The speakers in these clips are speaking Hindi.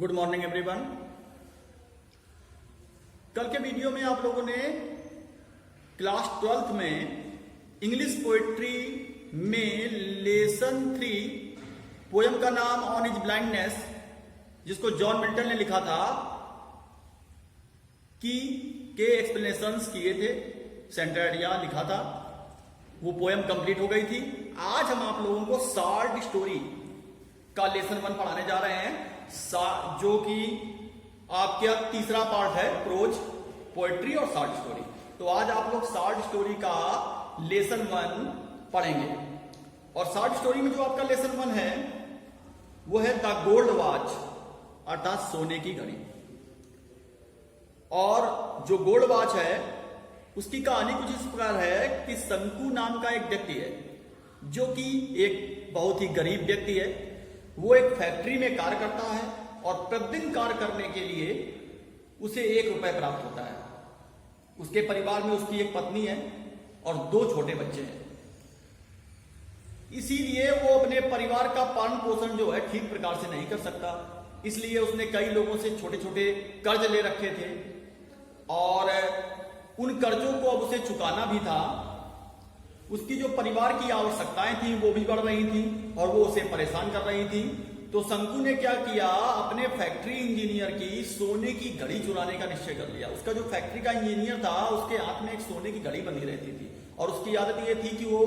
Good morning everyone. कल के वीडियो में आप लोगों ने क्लास 12th में इंग्लिश पोएट्री में लेसन 3 पोयम का नाम ऑन इज ब्लाइंडनेस, जिसको जॉन मिल्टन ने लिखा था, के एक्सप्लेनेशंस किए थे, सेंटर आइडिया लिखा था। वो पोयम कंप्लीट हो गई थी। आज हम आप लोगों को शॉर्ट स्टोरी का लेसन 1 पढ़ाने जा रहे हैं, जो कि आपका तीसरा पार्ट है, प्रोज, पोएट्री और शॉर्ट स्टोरी। तो आज आप लोग शॉर्ट स्टोरी का लेसन 1 पढ़ेंगे। और शॉर्ट स्टोरी में जो आपका लेसन 1 है वो है द गोल्ड वॉच, अर्थात सोने की घड़ी। और जो गोल्ड वॉच है उसकी कहानी कुछ इस प्रकार है कि शंकु नाम का एक व्यक्ति है, जो कि एक बहुत ही गरीब व्यक्ति है। वो एक फैक्ट्री में कार्य करता है और प्रतिदिन कार्य करने के लिए उसे 1 रुपए प्राप्त होता है। उसके परिवार में उसकी एक पत्नी है और 2 छोटे बच्चे हैं। इसीलिए वो अपने परिवार का पालन पोषण जो है ठीक प्रकार से नहीं कर सकता। इसलिए उसने कई लोगों से छोटे छोटे कर्ज ले रखे थे और उन कर्जों को अब उसे चुकाना भी था। उसकी जो परिवार की आवश्यकताएं थी वो भी बढ़ रही थी और वो उसे परेशान कर रही थी। तो शंकु ने क्या किया, अपने फैक्ट्री इंजीनियर की सोने की घड़ी चुराने का निश्चय कर लिया। उसका जो फैक्ट्री का इंजीनियर था उसके हाथ में एक सोने की घड़ी बंधी रहती थी और उसकी आदत ये थी कि वो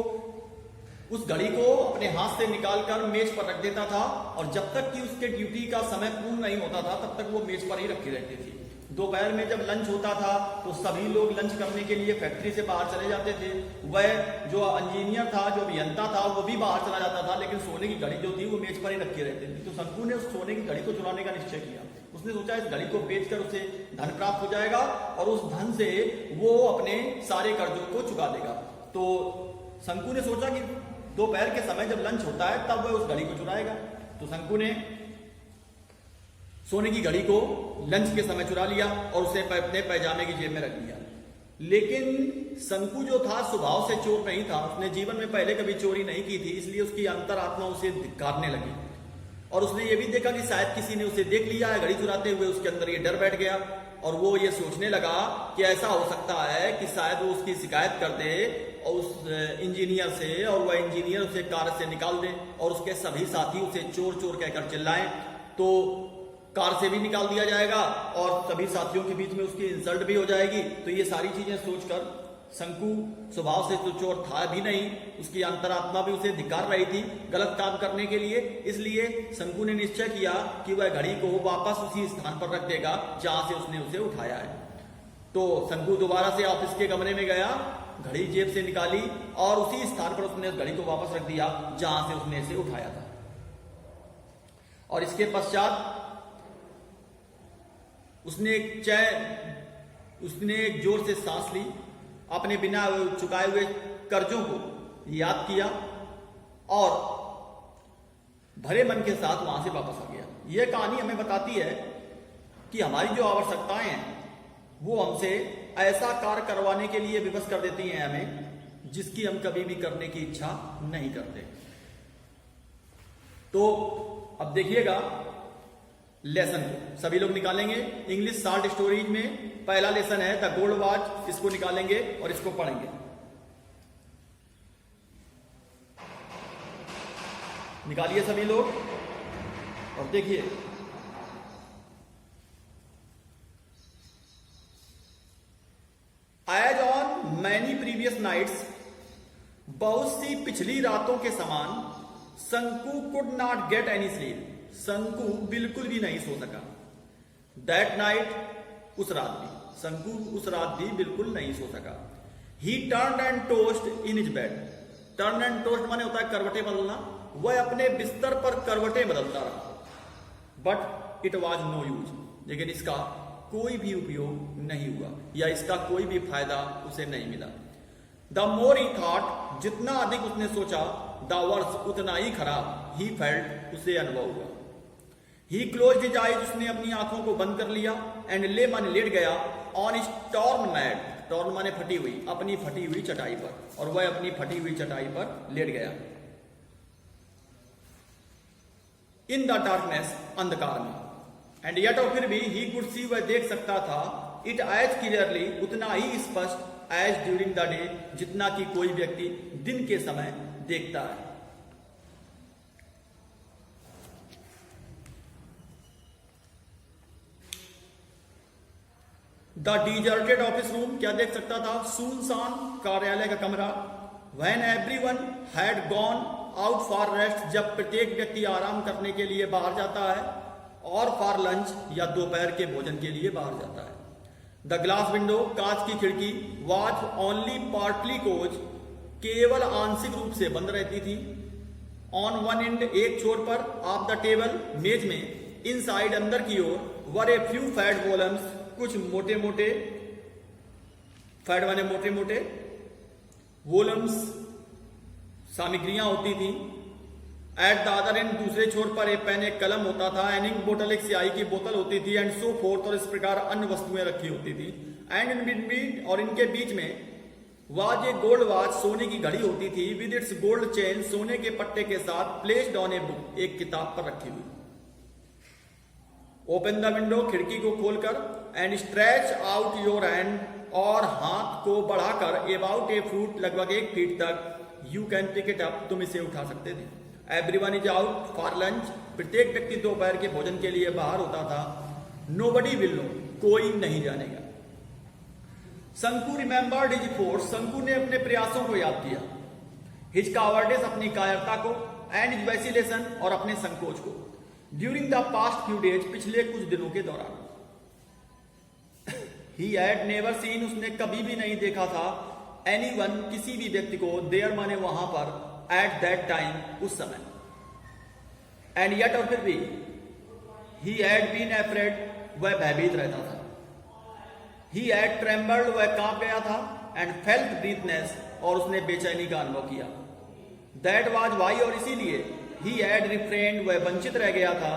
उस घड़ी को अपने हाथ से निकालकर मेज पर रख देता था और जब तक कि उसके ड्यूटी का समय पूर्ण नहीं होता था तब तक वो मेज पर ही रखी रहती थी। दोपहर में जब लंच होता था तो सभी लोग लंच करने के लिए फैक्ट्री से बाहर चले जाते थे। वह जो इंजीनियर था, जो अभियंता था, वो भी बाहर चला जाता था, लेकिन सोने की घड़ी जो थी वो मेज पर ही रखी रहती थी। तो शंकु ने उस सोने की घड़ी को चुराने का निश्चय किया। उसने सोचा इस घड़ी को बेचकर उसे धन प्राप्त हो जाएगा और उस धन से वो अपने सारे कर्जों को चुका देगा। तो शंकु ने सोचा कि दोपहर के समय जब लंच होता है तब वह उस घड़ी को चुराएगा। तो शंकु ने सोने की घड़ी को लंच के समय चुरा लिया और उसे अपने पैजामे की जेब में रख दिया। लेकिन शंकु जो था स्वभाव से चोर नहीं था, उसने जीवन में पहले कभी चोरी नहीं की थी, इसलिए उसकी अंतरात्मा उसे धिक्कारने लगी। और उसने ये भी देखा कि शायद किसी ने उसे देख लिया है घड़ी चुराते हुए। उसके अंदर ये डर बैठ गया और वो ये सोचने लगा कि ऐसा हो सकता है कि शायद वो उसकी शिकायत कर दे और उस इंजीनियर से, और वह इंजीनियर उसे कार से निकाल दे और उसके सभी साथी उसे चोर चोर कहकर चिल्लाएं, तो कार से भी निकाल दिया जाएगा और सभी साथियों के बीच में उसकी इंसल्ट भी हो जाएगी। तो ये सारी चीजें सोचकर शंकु स्वभाव से तो चोर था भी नहीं, उसकी अंतरात्मा भी उसे धिक्कार रही थी गलत काम करने के लिए। इसलिए शंकु ने निश्चय किया कि वह घड़ी को वापस उसी स्थान पर रख देगा जहां से उसने उसे उठाया है। तो शंकु दोबारा से ऑफिस के कमरे में गया, घड़ी जेब से निकाली और उसी स्थान पर उसने घड़ी को वापस रख दिया जहां से उसने इसे उठाया था। और इसके पश्चात उसने एक जोर से सांस ली, अपने बिना चुकाए हुए कर्जों को याद किया और भरे मन के साथ वहां से वापस आ गया। यह कहानी हमें बताती है कि हमारी जो आवश्यकताएं हैं वो हमसे ऐसा कार्य करवाने के लिए विवश कर देती हैं हमें, जिसकी हम कभी भी करने की इच्छा नहीं करते। तो अब देखिएगा लेसन को सभी लोग निकालेंगे। इंग्लिश शॉर्ट स्टोरीज में पहला लेसन है द गोल्ड वॉच। इसको निकालेंगे और इसको पढ़ेंगे। निकालिए सभी लोग और देखिए। As on many previous nights, बहुत सी पिछली रातों के समान, Shanku could not get any sleep. Shanku बिल्कुल भी नहीं सो सका। दैट नाइट, उस रात भी, शंकु उस रात भी बिल्कुल नहीं सो सका। ही turn and toast in his bed. Turn and toast माने होता है करवटें बदलना। वह अपने बिस्तर पर करवटें बदलता रहा। But it was no use, लेकिन इसका कोई भी उपयोग नहीं हुआ या इसका कोई भी फायदा उसे नहीं मिला। द मोर ही थॉट, जितना अधिक उसने सोचा, द वर्स, उतना ही खराब, ही फेल्ट, उसे अनुभव हुआ। ही क्लोज हिज आइज, उसने अपनी आंखों को बंद कर लिया। एंड ले माने लेट गया। On is torn mat, torn माने फटी हुई, अपनी फटी हुई चटाई पर, और वह अपनी फटी हुई चटाई पर लेट गया। इन द डार्कनेस, अंधकार में। एंड यट और फिर भी ही कुड सी, वह देख सकता था, इट एज क्लियरली, उतना ही स्पष्ट, एज ड्यूरिंग द डे, जितना कि कोई व्यक्ति दिन के समय देखता है। द डिजर्टेड ऑफिस रूम, क्या देख सकता था? सुनसान कार्यालय का कमरा। When everyone had gone out for rest, जब प्रत्येक व्यक्ति आराम करने के लिए बाहर जाता है, और फॉर लंच, या दोपहर के भोजन के लिए बाहर जाता है। द ग्लास विंडो, कांच की खिड़की, वॉज ओनली पार्टली क्लोज, केवल आंशिक रूप से बंद रहती थी। ऑन वन एंड, एक छोर पर, ऑफ द टेबल, मेज में, इनसाइड, अंदर की ओर, वर ए फ्यू फैट वॉलम्स, कुछ मोटे मोटे, फैट माने मोटे मोटे, वॉलम्स, सामग्रियां होती थी। एट द अदर एंड, दूसरे छोर पर, एक पेन, एक कलम होता था। एन इंक बोतल, एक स्याही की बोतल होती थी। एंड सो फोर्थ, और इस प्रकार अन्य वस्तुएं रखी होती थी। एंड इन बिटवीन, और इनके बीच में, वाज ए गोल्ड वॉच, सोने की घड़ी होती थी। विद इट्स गोल्ड चेन, सोने के पट्टे के साथ। प्लेस्ड ऑन ए बुक, एक किताब पर रखी हुई। ओपन द विंडो, खिड़की को खोलकर, and stretch out your hand, और हाथ को बढ़ाकर, अबाउट ए फुट, लगभग 1 फीट तक, you can pick it up, तुम इसे उठा सकते थे। Everyone is out for lunch, प्रत्येक व्यक्ति दोपहर के भोजन के लिए बाहर होता था। नोबडी विल नो, कोई नहीं जानेगा। शंकु रिमेंबर्ड हिज फोर्स, शंकु ने अपने प्रयासों को याद किया। हिज कावर्डेस, अपनी कायरता को। एंड हिज वैसिलेशन, और अपने संकोच को। During the past few days, पिछले कुछ दिनों के दौरान। ही हैड नेवर सीन, उसने कभी भी नहीं देखा था, एनीवन, किसी भी व्यक्ति को, देयर माने वहां पर, एट दैट टाइम, उस समय। एंड येट, और फिर भी, ही हैड बीन एफ्रेड, वह भयभीत रहता था। ही हैड ट्रेम्बल्ड, वह कांप गया था। एंड फेल्ट ब्रीथनेस, और उसने बेचैनी का अनुभव किया। दैट वाज वाई, और इसीलिए, ही हैड रिफ्रेन्ड, वह वंचित रह गया था,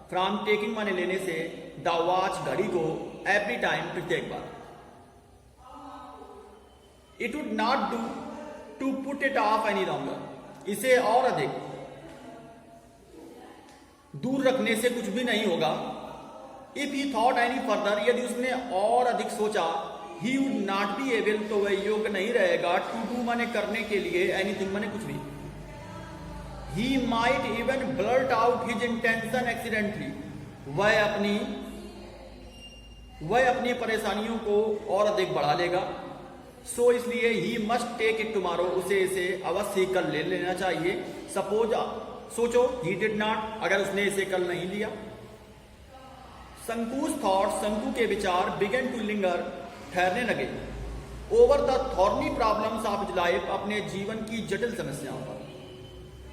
फ्रॉम टेकिंग माने लेने से, द वॉच, घड़ी को, एवरी टाइम, प्रत्येक बार। It would not do to put it off any longer, इसे और अधिक दूर रखने से कुछ भी नहीं होगा। If he thought any further, यदि उसने और अधिक सोचा, he would not be able, तो वह योग्य नहीं रहेगा, टू डू माने करने के लिए, एनीथिंग माने कुछ भी। He might even blurt out his intention accidentally, वह अपनी परेशानियों को और अधिक बढ़ा लेगा। सो इसलिए, he must take it tomorrow, उसे इसे अवश्य ही कल ले लेना चाहिए। सपोज, सोचो, ही डिड नॉट, अगर उसने इसे कल नहीं लिया। शंकु's थॉट, शंकु के विचार, बिगन टू लिंगर, ठहरने लगे। Over the thorny problems of his life, अपने जीवन की जटिल समस्याओं पर।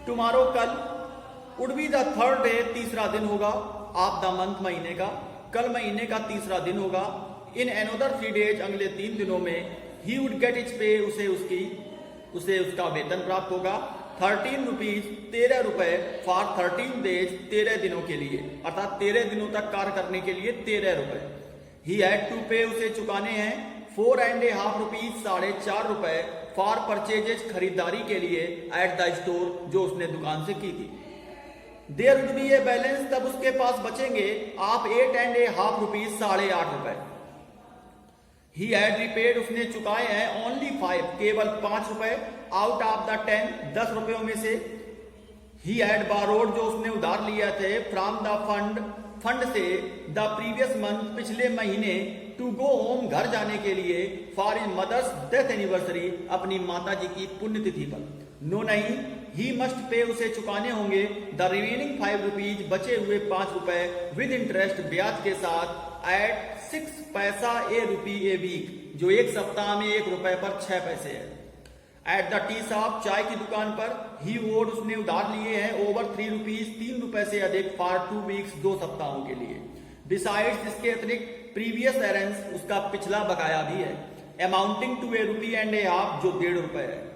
टुमारो, कल, would be the third day, तीसरा दिन होगा, ऑफ द मंथ, महीने का, कल महीने का तीसरा दिन होगा। इन अनदर 3 डेज, अगले 3 दिनों में, ही वुड गेट इज पे, उसे उसका वेतन प्राप्त होगा। 13 रुपीज, 13 रुपए, फॉर 13 डेज, 13 दिनों के लिए, अर्थात 13 दिनों तक कार्य करने के लिए 13 रुपए। ही हैड टू पे, उसे चुकाने हैं 4.5 रुपीज, 4.5 रुपए, फॉर परचेजेज, खरीदारी के लिए, एट द स्टोर, जो उसने दुकान से की थी। There would be a balance, तब उसके पास बचेंगे, आप 8.5 रुपीज, 8.5 रुपए। ही हैड रिपेड, उसने चुकाए हैं, ओनली 5, केवल 5 रुपए, आउट ऑफ द 10, 10 रुपयों में से। ही हैड बारोड, जो उसने उधार लिया थे, फ्रॉम द फंड से, द प्रीवियस मंथ, पिछले महीने, टू गो होम, घर जाने के लिए, for his mother's death anniversary, अपनी माता जी की पुण्यतिथि पर। नो नहीं, ही मस्ट पे, उसे चुकाने होंगे, द रिमेनिंग 5 रुपीज, बचे हुए 5 रुपए, विद इंटरेस्ट, ब्याज के साथ, एट 6 पैसा ए रुपी ए वीक, जो 1 सप्ताह में 1 रुपए पर 6 पैसे है। एट द टी शॉप, चाय की दुकान पर, ही वोड, उसने उधार लिए हैं, ओवर 3 रुपीज, 3 रुपए से अधिक, फॉर 2 वीक्स, 2 सप्ताहों के लिए। बिसाइड्स, इसके अतिरिक्त, प्रीवियस एरेंस, उसका पिछला बकाया भी है, अमाउंटिंग टू ₹1.5, जो 1.5 रुपए है।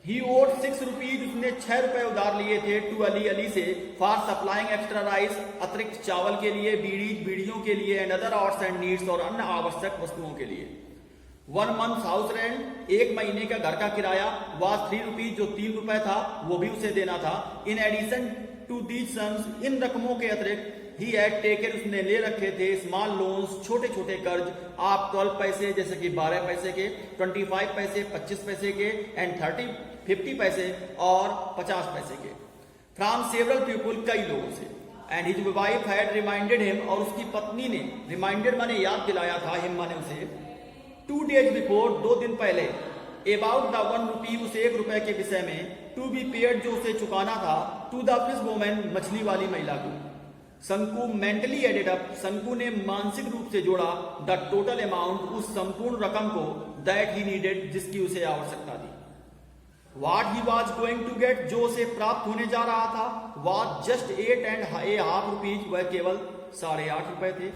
ही ओड 6 रुपीज, उसने 6 रुपए उधार लिए थे, टू अली से, फॉर सप्लाइंग एक्स्ट्रा राइस, अतिरिक्त चावल के लिए, बीड़ियों के लिए, and other odds and needs, और अन्य आवश्यक वस्तुओं के लिए। 1 मंथ हाउस रेंट, 1 महीने का घर का किराया, वाज 3 रुपीज, जो 3 रुपए था, वो भी उसे देना था। In addition to these sums, इन रकमों के अतिरिक्त, ही हैड टेकन, उसने ले रखे थे स्मॉल लोन्स, छोटे छोटे कर्ज आप 12 पैसे जैसे कि 12 पैसे के, 25 पैसे 25 पैसे के, एंड 50 पैसे और 50 पैसे के, फ्रॉम सेवरल पीपुल, कई लोगों से। And his wife had reminded him, और उसकी पत्नी ने, रिमाइंडेड माने याद दिलाया था, हिम माने उसे, 2 days बिफोर, 2 दिन पहले, अबाउट द 1 रुपी, उस 1 रुपए के विषय में, टू बी पेड, जो उसे चुकाना था, टू द फिश वोमेन, मछली वाली महिला को। शंकु मेंटली एडेड अप, शंकु ने मानसिक रूप से जोड़ा, द टोटल अमाउंट, उस संपूर्ण रकम को, दैट ही नीडेड, जिसकी उसे आवश्यकता थी। What he was going to get, जो उसे प्राप्त होने जा रहा था, was just 8.5 rupees, वह केवल 8.5 रुपए थे।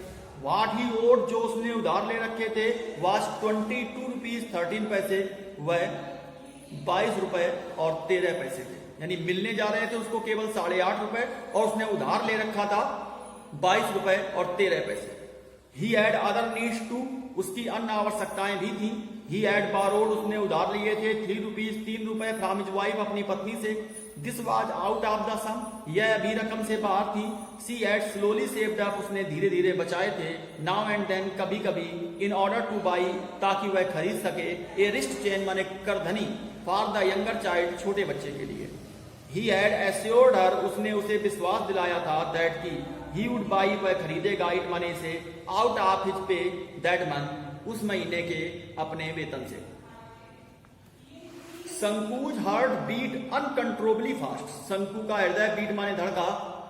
What he owed, जो उसने उधार ले रखे थे, was 22 rupees 13 पैसे, वह 22 रुपए और 13 पैसे थे। यानी मिलने जा रहे थे उसको केवल 8.5 रुपए, और उसने उधार ले रखा था 22 रुपए और 13 पैसे। He had other needs too, उसकी अन्य आवश्यकताएं भी थी। He had borrowed, उसने उधार लिए थे 3 rupees, 3 रुपए, from his wife, अपनी पत्नी से। This was out of the sum, यह अभी रकम से बाहर थी। She had slowly saved up, उसने धीरे धीरे बचाए थे। Now and then, कभी कभी, in order to buy, ताकि वह खरीद सके, a wrist chain, माने करधनी, for the younger child, छोटे बच्चे के लिए। He had assured her, उसने उसे विश्वास दिलाया था, that की he would buy, वह खरीदेगा, it मनी से, out of his pay that month, उस महीने के अपने वेतन से। शंकुज हार्ट बीट अनकंट्रोलबली फास्ट, शंकु का हृदय बीट माने धड़का,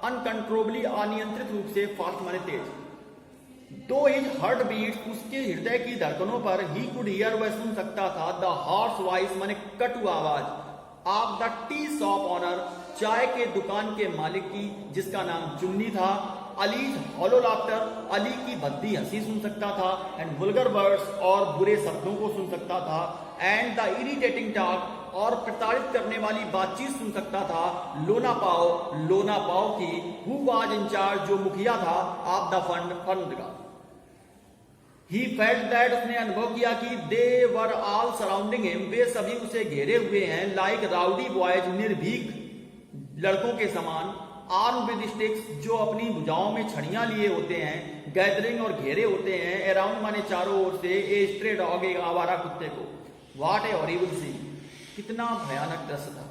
अनकंट्रोलबली अनियंत्रित रूप से, फास्ट माने तेज। दो हिज हार्ट बीट, उसके हृदय की धड़कनों पर, ही कुड हियर, वह सुन सकता था, द हॉर्स वॉइस माने कटु आवाज, of the tea shop owner, चाय के दुकान के मालिक की, जिसका नाम चुन्नी था। अलीज हॉलो लाफ्टर, अली की भद्दी हंसी सुन सकता था। एंड वल्गर वर्ड्स, और बुरे शब्दों को सुन सकता था। एंड द इरिटेटिंग टॉक, और प्रताड़ित करने वाली बातचीत सुन सकता था। लोना पाओ की, हु वाज इन चार्ज, जो मुखिया था, ऑफ द फंड का। ही फेल्ट दैट, उसने अनुभव किया कि दे वर ऑल सराउंडिंग हिम, वे सभी उसे घेरे हुए हैं। लाइक राउडी बॉयज, निर्भीक लड़कों के समान। आर्म विद स्टिक्स, जो अपनी भुजाओं में छड़ियां लिए होते हैं। गैदरिंग, और घेरे होते हैं। अराउंड माने चारों ओर से। ए स्ट्रे डॉग, एक आवारा कुत्ते को। व्हाट ए हॉरिबल सीन, कितना भयानक दृश्य था।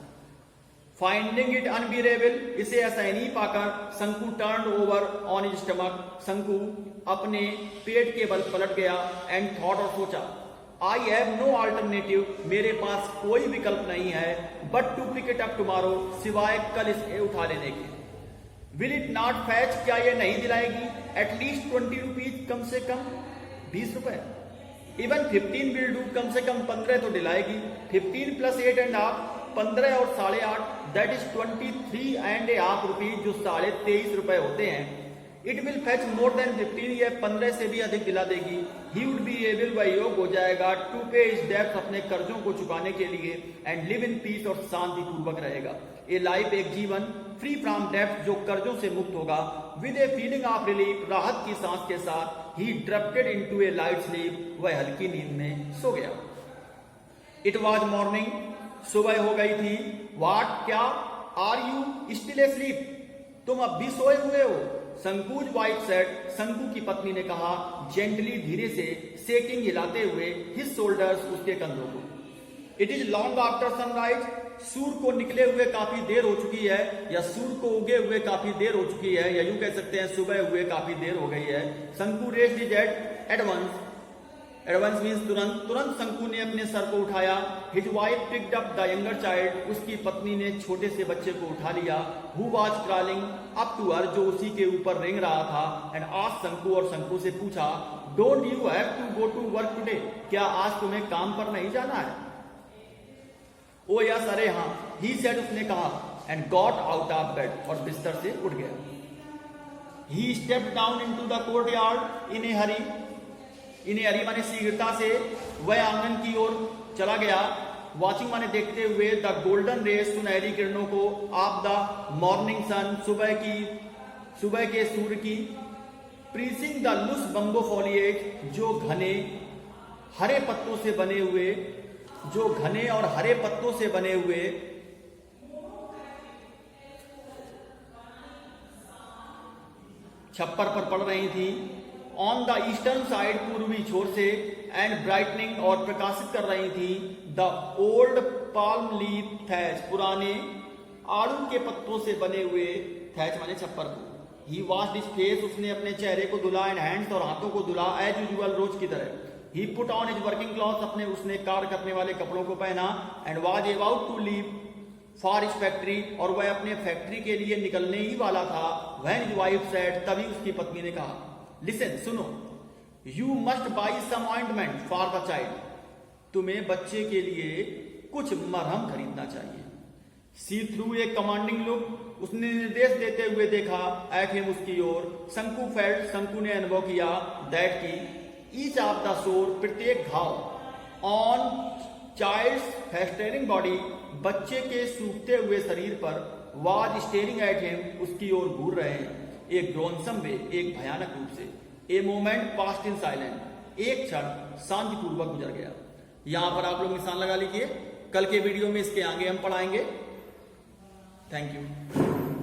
फाइंडिंग इट अनबियरेबल, इसे असहनीय पाकर, शंकु turn over on his stomach, शंकु अपने पेट के बल पलट गया। एंड थॉट, और सोचा, आई हैव नो अल्टरनेटिव, मेरे पास कोई विकल्प नहीं है, but to pick it up tomorrow, सिवाय कल इसे उठा लेने के। विल इट नॉट फैच, क्या ये नहीं दिलाएगी, एटलीस्ट 20 रुपीज, कम से कम 20 रुपए। इवन 15 विल डू, कम से कम 15 तो दिलाएगी। 15 प्लस 8.5, 15 और 8.5, दैट इज 23.5 रुपीज, जो 23.5 रुपए होते हैं। It will fetch more than 15, यह 15 से भी अधिक दिला देगी। ही वुड बी एबल, वह योग हो जाएगा, टू पे हिज डेब्ट, अपने कर्जों को चुकाने के लिए। एंड लिव इन पीस, और शांति पूर्वक रहेगा। ए लाइफ, एक जीवन, फ्री फ्रॉम डेब्ट, जो कर्जों से मुक्त होगा। With a feeling of relief, राहत की सांस के साथ। ही ड्रिफ्टेड इनटू ए लाइट स्लीप, वह हल्की नींद में सो गया। इट वॉज मॉर्निंग, सुबह हो गई थी। व्हाट, क्या, are you still asleep, तुम अब भी सोए हुए हो। शंकुज वाइफ सेड, शंकु की पत्नी ने कहा, जेंटली, धीरे से, सेकिंग, हिलाते हुए, हिज शोल्डर्स, उसके कंधों को। It is long after sunrise, सूर्य को निकले हुए काफी देर हो चुकी है, या सूर्य को उगे हुए काफी देर हो चुकी है, या यूं कह सकते हैं सुबह हुए काफी देर हो गई है। Shanku raised his head at once, advance means तुरंत, तुरंत शंकु ने अपने सर को उठाया। His wife picked up the younger child, उसकी पत्नी ने छोटे से बच्चे को उठा लिया। Who was crawling up to her, जो उसी के ऊपर रेंग रहा था। एंड आस्क्ड शंकु, और शंकु से पूछा, don't you have to go to work today, क्या आज तुम्हें काम पर नहीं जाना है। ओ यस, अरे हाँ। ही सेड, उसने कहा। And got out of bed, और बिस्तर से उठ गया। He stepped down into the courtyard in a hurry, इन्हें हरी माने शीघ्रता से, वह आंगन की ओर चला गया। वॉचिंग माने देखते हुए, द गोल्डन रेस, सुनहरी किरणों को, ऑफ द मॉर्निंग सन, सुबह के सूर्य की। Pricing the loose bamboo foliage, जो घने हरे पत्तों से बने हुए, जो घने और हरे पत्तों से बने हुए छप्पर पर पड़ रही थी। ऑन द ईस्टर्न साइड, पूर्वी छोर से, एंड ब्राइटनिंग और प्रकाशित कर रही थी, the old palm leaf thatch, पुराने आड़ू के पत्तों से बने हुए थैच माने छप्पर को। ही वॉश्ड हिज फेस, उसने अपने चेहरे को धुला, एंड हैंड्स और हाथों को धुला, एज यूजुअल रोज की तरह। He put on his working cloth, अपने उसने कार्य करने वाले कपड़ों को पहना, and was about to leave for his factory, और वह अपने फैक्ट्री के लिए निकलने ही वाला था। व्हेन हिज वाइफ सेड, तभी उसकी पत्नी ने कहा, लिसन, सुनो, you must buy some ointment for the child, तुम्हें बच्चे के लिए कुछ मरहम खरीदना चाहिए। She threw a commanding look, उसने निर्देश देते हुए देखा, एट हिम, उसकी ओर। शंकु फेल्ट, शंकु ने अनुभव किया, दैट की ईच ऑफ द सोर, प्रत्येक घाव, ऑन चाइल्ड्स फेस्टेरिंग बॉडी, बच्चे के सूखते हुए शरीर पर, वाज स्टेरिंग एट हिम, उसकी ओर घूर रहे हैं, एक ग्रोनसम वे, एक भयानक रूप से। A moment past in silent, एक क्षण शांतिपूर्वक गुजर गया। यहां पर आप लोग निशान लगा लीजिए, कल के वीडियो में इसके आगे हम पढ़ाएंगे। Thank you.